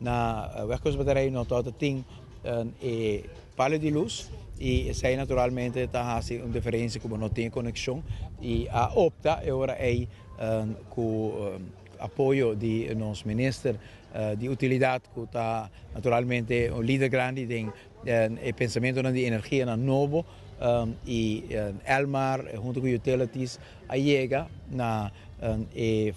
na wegkostbatterij no tot ting e palio di luz e sei naturalmente tahasi un differenza come non tem conexão e a opta e ora é com apoio de nosso ministro de utilidade que está naturalmente um líder grande em e pensamento de energia na novo e Elmar junto com utilities a chega na e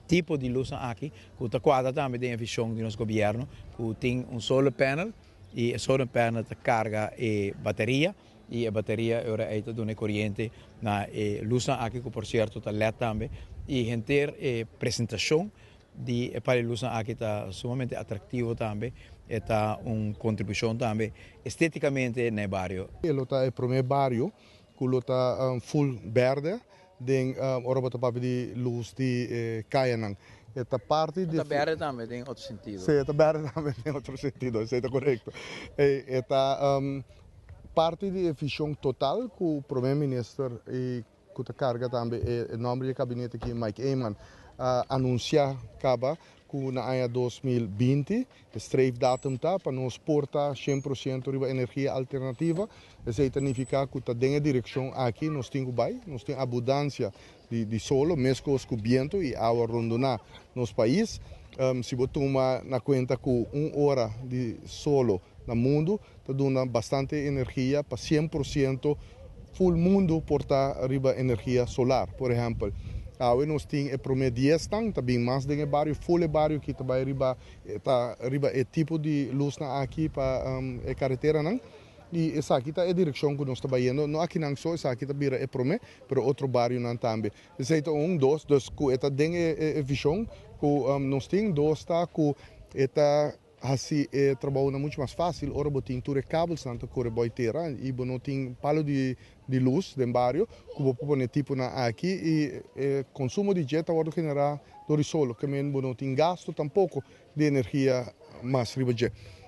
tipo de luz aqui que está quadra também tem a visão do nosso governo que tem solar panel e a solar panel carga e bateria e a bateria ora é toda corrente na luz aqui que por certo está LED também e gente apresentação de para luz aqui está sumamente atrativo também está uma contribuição também esteticamente no bairro. Ele está é para o bairro que está full verde tem ora bota para de luz de Caianang. Esta parte de verde também tem outro sentido. Sim, esta verde também tem outro sentido, isso está correto. Esta parte de visão total que o primeiro-ministro e que a carga também o nome do gabinete aqui Mike Eyman anunciar acaba que na ano 2020 o streefdatum está para nós exportar 100% de energia alternativa. Isso significa que está dentro da direção aqui nós temos abundância de solo, mesmo com o vento e água rondona nos país. Se você toma na conta que 1 hora de solo no mundo está dando bastante energia para 100% full mundo portar riba energia solar, por exemplo. Nós temos o primeiro 10 tang, também mais de bairro, full bairro que também riba tipo de luz na aqui para a carretera não. E essa aqui é a direção que nós estamos indo. Não aqui não só, essa aqui também é para mim, para outro bairro não também. Esse é dois, que esta tem a visão que nós temos dois está que esta assim trabalho muito mais fácil. Ora botin tudo cabos tanto corre boiteira e não tem palo de luz do bairro que vou pôr tipo na aqui e consumo de jet agora generar do solo que não tem gasto tampouco de energia mais riba.